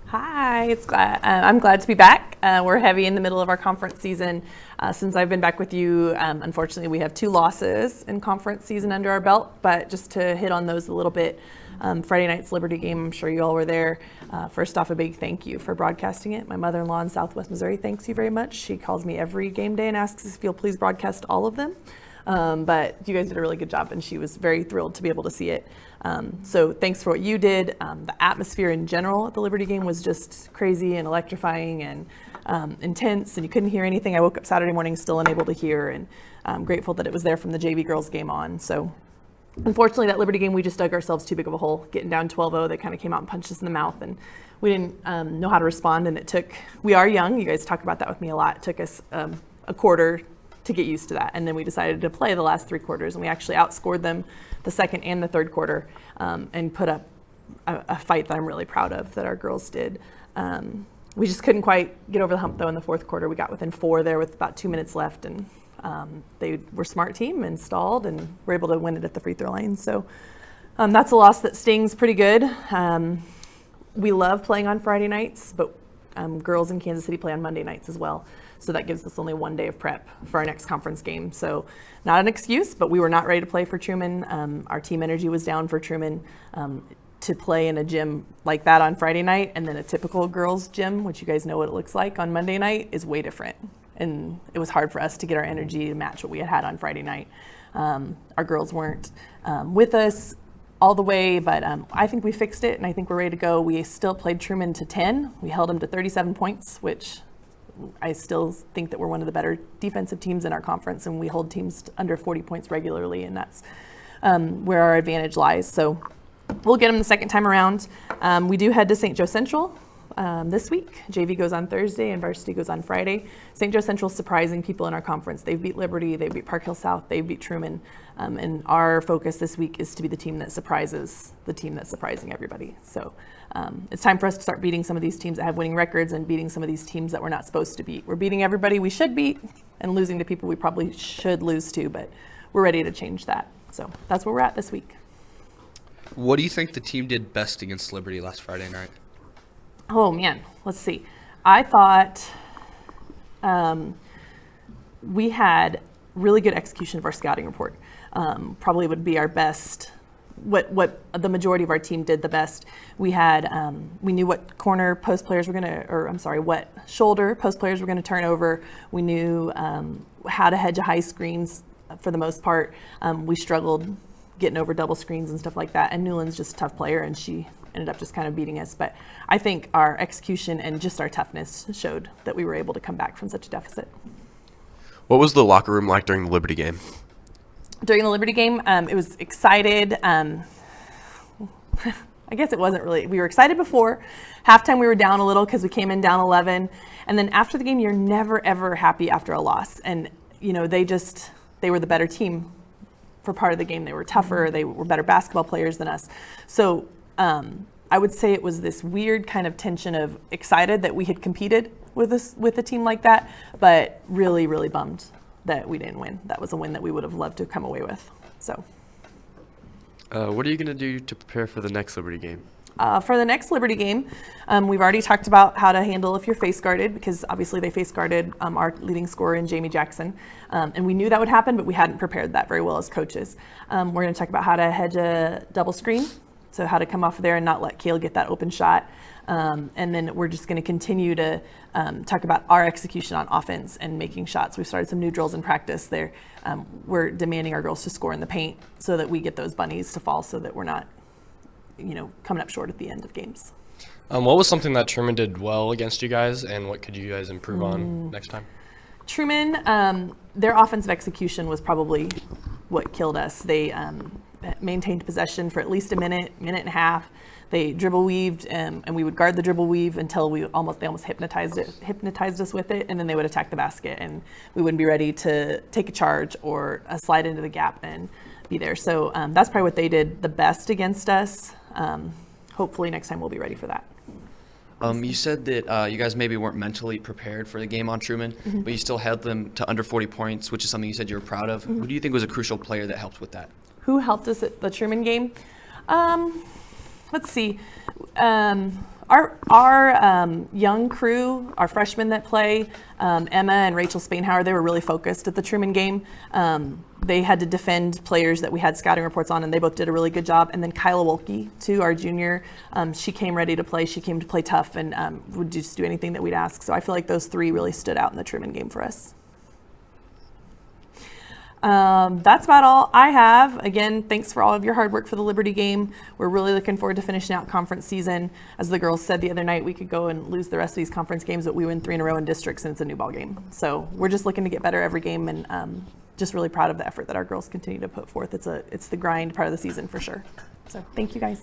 Hi, I'm glad to be back. We're heavy in the middle of our conference season. Since I've been back with you, unfortunately, we have 2 losses in conference season under our belt, but just to hit on those a little bit, Friday night's Liberty game, I'm sure you all were there. First off, a big thank you for broadcasting it. My mother-in-law in Southwest Missouri thanks you very much. She calls me every game day and asks if you'll please broadcast all of them. But you guys did a really good job, and she was very thrilled to be able to see it. So thanks for what you did. The atmosphere in general at the Liberty game was just crazy and electrifying and intense, and you couldn't hear anything. I woke up Saturday morning still unable to hear, and I'm grateful that it was there from the JV girls game on. So unfortunately, that Liberty game, we just dug ourselves too big of a hole. Getting down 12-0, they kind of came out and punched us in the mouth, and we didn't know how to respond, and we are young. You guys talk about that with me a lot. It took us a quarter to get used to that. And then we decided to play the last 3 quarters, and we actually outscored them the second and the third quarter, and put up a fight that I'm really proud of that our girls did. We just couldn't quite get over the hump though in the fourth quarter. We got within 4 there with about 2 minutes left, and they were a smart team and stalled and were able to win it at the free throw line. So that's a loss that stings pretty good. We love playing on Friday nights, but girls in Kansas City play on Monday nights as well. So that gives us only 1 day of prep for our next conference game. So not an excuse, but we were not ready to play for Truman. Our team energy was down for Truman. To play in a gym like that on Friday night and then a typical girls gym, which you guys know what it looks like on Monday night, is way different. And it was hard for us to get our energy to match what we had on Friday night. Our girls weren't with us all the way, but I think we fixed it, and I think we're ready to go. We still played Truman to 10. We held them to 37 points, which I still think that we're one of the better defensive teams in our conference, and we hold teams under 40 points regularly, and that's where our advantage lies. So we'll get them the second time around. We do head to St. Joe Central this week. JV goes on Thursday and varsity goes on Friday. St. Joe Central is surprising people in our conference. They've beat Liberty, they beat Park Hill South, they beat Truman. And our focus this week is to be the team that surprises the team that's surprising everybody. So it's time for us to start beating some of these teams that have winning records and beating some of these teams that we're not supposed to beat. We're beating everybody we should beat and losing to people we probably should lose to, but we're ready to change that. So that's where we're at this week. What do you think the team did best against Liberty last Friday night? Oh man, let's see. I thought we had really good execution of our scouting report. Probably would be our best, what the majority of our team did the best. We had, we knew what corner post players were what shoulder post players were gonna turn over. We knew how to hedge a high screens for the most part. We struggled getting over double screens and stuff like that. And Newland's just a tough player, and she ended up just kind of beating us. But I think our execution and just our toughness showed that we were able to come back from such a deficit. What was the locker room like during the Liberty game? During the Liberty game, it was excited. I guess it wasn't really. We were excited before. Halftime, we were down a little because we came in down 11. And then after the game, you're never, ever happy after a loss. And, you know, they were the better team for part of the game. They were tougher. They were better basketball players than us. So I would say it was this weird kind of tension of excited that we had competed with a team like that, but really, really bummed that we didn't win. That was a win that we would have loved to come away with. So, what are you going to do to prepare for the next Liberty game? For the next Liberty game, we've already talked about how to handle if you're face guarded, because obviously they face guarded our leading scorer in Jamie Jackson. And we knew that would happen, but we hadn't prepared that very well as coaches. We're going to talk about how to hedge a double screen, so how to come off of there and not let Kale get that open shot. And then we're just going to continue to talk about our execution on offense and making shots. We've started some new drills in practice there. We're demanding our girls to score in the paint so that we get those bunnies to fall so that we're not, coming up short at the end of games. What was something that Truman did well against you guys, and what could you guys improve on next time? Truman, their offensive execution was probably what killed us. They maintained possession for at least a minute and a half. They dribble weaved, and we would guard the dribble weave until they almost hypnotized us with it, and then they would attack the basket, and we wouldn't be ready to take a charge or slide into the gap and be there. So that's probably what they did the best against us. Hopefully next time we'll be ready for that. You said that you guys maybe weren't mentally prepared for the game on Truman, but you still held them to under 40 points, which is something you said you were proud of. Who do you think was a crucial player that helped with that? Who helped us at the Truman game? Let's see. Our young crew, our freshmen that play, Emma and Rachel Spainhauer, they were really focused at the Truman game. They had to defend players that we had scouting reports on, and they both did a really good job. And then Kyla Wolke, too, our junior, she came ready to play. She came to play tough and would just do anything that we'd ask. So I feel like those three really stood out in the Truman game for us. That's about all I have. Again, thanks for all of your hard work for the Liberty game. We're really looking forward to finishing out conference season. As the girls said the other night, we could go and lose the rest of these conference games, but we win 3 in a row in districts, and it's a new ball game. So we're just looking to get better every game, and just really proud of the effort that our girls continue to put forth. It's the grind part of the season for sure. So thank you guys.